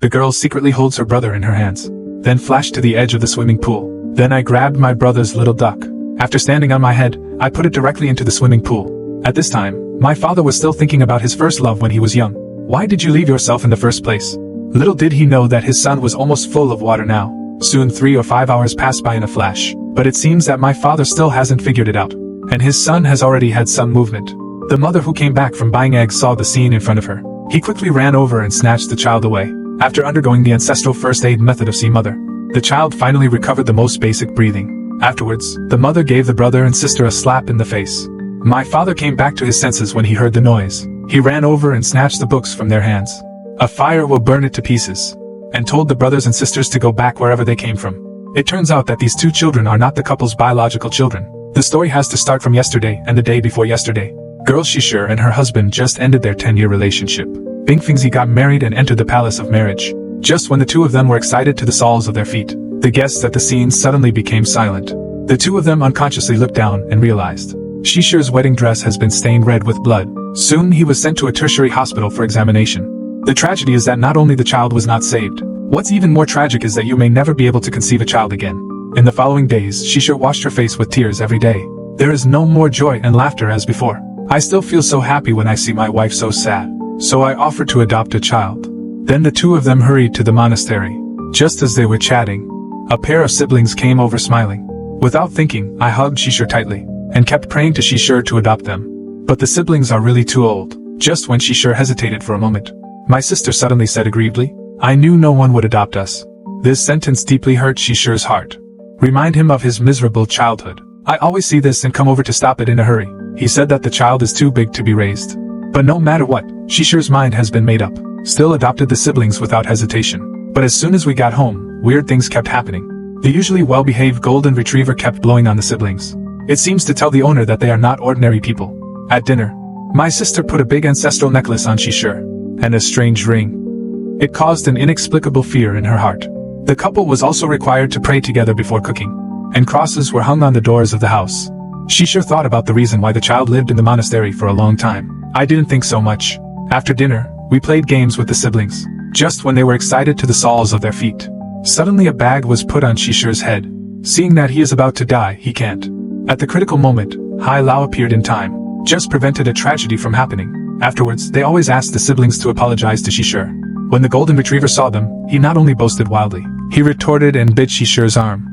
The girl secretly holds her brother in her hands. Then flashed to the edge of the swimming pool. Then I grabbed my brother's little duck. After standing on my head, I put it directly into the swimming pool. At this time, my father was still thinking about his first love when he was young. Why did you leave yourself in the first place? Little did he know that his son was almost full of water now. Soon 3 or 5 hours passed by in a flash. But it seems that my father still hasn't figured it out. And his son has already had some movement. The mother who came back from buying eggs saw the scene in front of her. He quickly ran over and snatched the child away. After undergoing the ancestral first aid method of See Mother, the child finally recovered the most basic breathing. Afterwards, the mother gave the brother and sister a slap in the face. My father came back to his senses when he heard the noise. He ran over and snatched the books from their hands. A fire will burn it to pieces. And told the brothers and sisters to go back wherever they came from. It turns out that these two children are not the couple's biological children. The story has to start from yesterday and the day before yesterday. Girl Shishir and her husband just ended their 10-year relationship. Bing Fingzi got married and entered the palace of marriage. Just when the two of them were excited to the soles of their feet, the guests at the scene suddenly became silent. The two of them unconsciously looked down and realized Shishir's wedding dress has been stained red with blood. Soon he was sent to a tertiary hospital for examination. The tragedy is that not only the child was not saved, what's even more tragic is that you may never be able to conceive a child again. In the following days, Shishir washed her face with tears every day. There is no more joy and laughter as before. I still feel so happy when I see my wife so sad. So I offered to adopt a child. Then the two of them hurried to the monastery. Just as they were chatting, a pair of siblings came over smiling. Without thinking, I hugged Shishir tightly, and kept praying to Shishir to adopt them. But the siblings are really too old. Just when Shishir hesitated for a moment, my sister suddenly said aggrievedly, I knew no one would adopt us. This sentence deeply hurt Shishir's heart. Remind him of his miserable childhood. I always see this and come over to stop it in a hurry. He said that the child is too big to be raised. But no matter what, Shishir's mind has been made up. Still adopted the siblings without hesitation. But as soon as we got home, weird things kept happening. The usually well-behaved golden retriever kept blowing on the siblings. It seems to tell the owner that they are not ordinary people. At dinner, my sister put a big ancestral necklace on Shishir, and a strange ring. It caused an inexplicable fear in her heart. The couple was also required to pray together before cooking, and crosses were hung on the doors of the house. Shishir thought about the reason why the child lived in the monastery for a long time. I didn't think so much. After dinner, we played games with the siblings. Just when they were excited to the soles of their feet, suddenly a bag was put on Shishir's head. Seeing that he is about to die, he can't. At the critical moment, Hai Lao appeared in time, just prevented a tragedy from happening. Afterwards, they always asked the siblings to apologize to Shishir. When the golden retriever saw them, he not only boasted wildly, he retorted and bit Shishir's arm.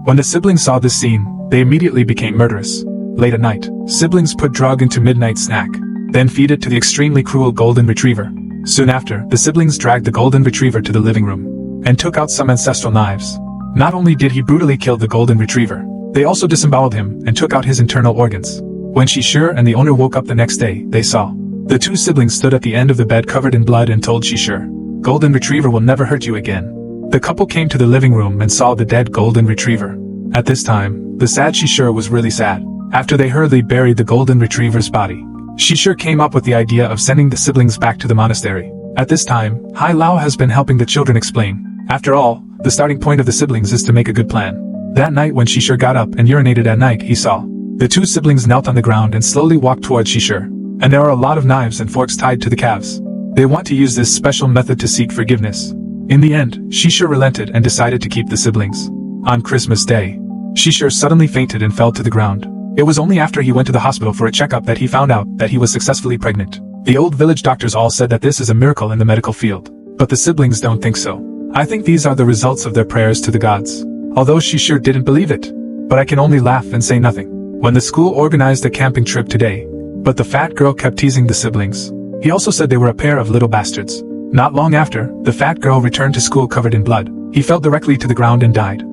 When the siblings saw this scene, they immediately became murderous. Late at night, siblings put drug into midnight snack, then feed it to the extremely cruel golden retriever. Soon after, the siblings dragged the golden retriever to the living room, and took out some ancestral knives. Not only did he brutally kill the golden retriever, they also disemboweled him and took out his internal organs. When Shishir and the owner woke up the next day, they saw the two siblings stood at the end of the bed covered in blood and told Shishir, Golden retriever will never hurt you again. The couple came to the living room and saw the dead golden retriever. At this time, the sad Shishir was really sad. After they hurriedly buried the golden retriever's body, Shishir came up with the idea of sending the siblings back to the monastery. At this time, Hai Lao has been helping the children explain. After all, the starting point of the siblings is to make a good plan. That night when Shishir got up and urinated at night, he saw the two siblings knelt on the ground and slowly walked towards Shishir. And there are a lot of knives and forks tied to the calves. They want to use this special method to seek forgiveness. In the end, Shishir relented and decided to keep the siblings. On Christmas Day, Shishir suddenly fainted and fell to the ground. It was only after he went to the hospital for a checkup that he found out that he was successfully pregnant. The old village doctors all said that this is a miracle in the medical field. But the siblings don't think so. I think these are the results of their prayers to the gods. Although Shishir didn't believe it. But I can only laugh and say nothing. When the school organized a camping trip today, but the fat girl kept teasing the siblings. He also said they were a pair of little bastards. Not long after, the fat girl returned to school covered in blood. He fell directly to the ground and died.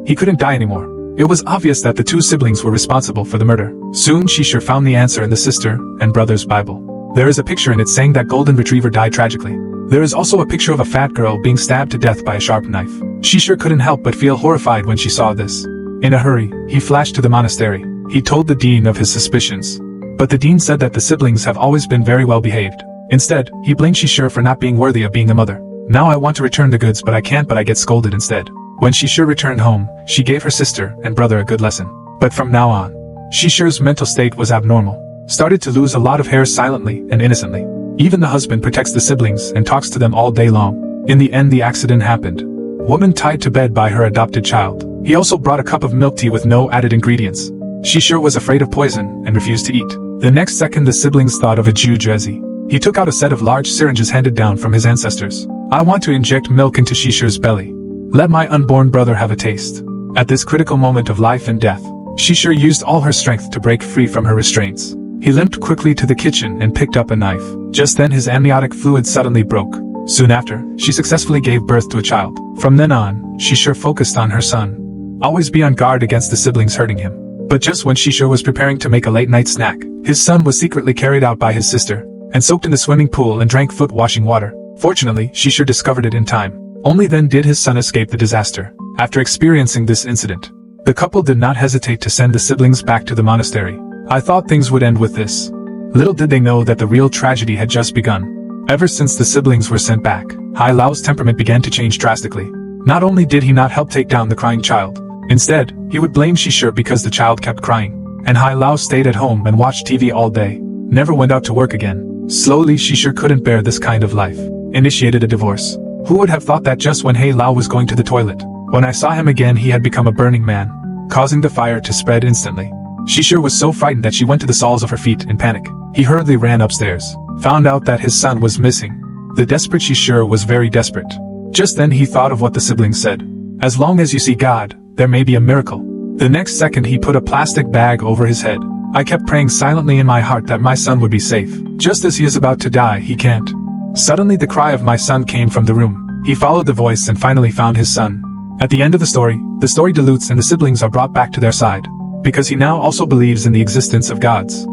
He couldn't die anymore. It was obvious that the two siblings were responsible for the murder. Soon Shishir found the answer in the sister and brother's Bible. There is a picture in it saying that golden retriever died tragically. There is also a picture of a fat girl being stabbed to death by a sharp knife. Shishir couldn't help but feel horrified when she saw this. In a hurry, he flashed to the monastery. He told the dean of his suspicions. But the dean said that the siblings have always been very well behaved. Instead, he blamed Shishir for not being worthy of being a mother. Now I want to return the goods but I can't, but I get scolded instead. When Shishir returned home, she gave her sister and brother a good lesson. But from now on, Shishir's mental state was abnormal. Started to lose a lot of hair silently and innocently. Even the husband protects the siblings and talks to them all day long. In the end, the accident happened. Woman tied to bed by her adopted child. He also brought a cup of milk tea with no added ingredients. She sure was afraid of poison and refused to eat. The next second, the siblings thought of a Jew Jesse. He took out a set of large syringes handed down from his ancestors. I want to inject milk into Shishir's belly. Let my unborn brother have a taste. At this critical moment of life and death, Shishir used all her strength to break free from her restraints. He limped quickly to the kitchen and picked up a knife. Just then his amniotic fluid suddenly broke. Soon after, she successfully gave birth to a child. From then on, Shishir focused on her son. Always be on guard against the siblings hurting him. But just when Shishir was preparing to make a late-night snack, his son was secretly carried out by his sister, and soaked in the swimming pool and drank foot-washing water. Fortunately, Shishir discovered it in time. Only then did his son escape the disaster. After experiencing this incident, the couple did not hesitate to send the siblings back to the monastery. I thought things would end with this. Little did they know that the real tragedy had just begun. Ever since the siblings were sent back, Hai Lao's temperament began to change drastically. Not only did he not help take down the crying child, instead, he would blame Shishir because the child kept crying. And Hai Lao stayed at home and watched TV all day, never went out to work again. Slowly, Shishir couldn't bear this kind of life. Initiated a divorce. Who would have thought that just when Hai Lao was going to the toilet? When I saw him again, he had become a burning man, causing the fire to spread instantly. Shishir was so frightened that she went to the soles of her feet in panic. He hurriedly ran upstairs, found out that his son was missing. The desperate Shishir was very desperate. Just then he thought of what the siblings said. As long as you see God, there may be a miracle. The next second he put a plastic bag over his head. I kept praying silently in my heart that my son would be safe. Just as he is about to die, he can't. Suddenly the cry of my son came from the room. He followed the voice and finally found his son. At the end of the story dilutes and the siblings are brought back to their side. Because he now also believes in the existence of gods.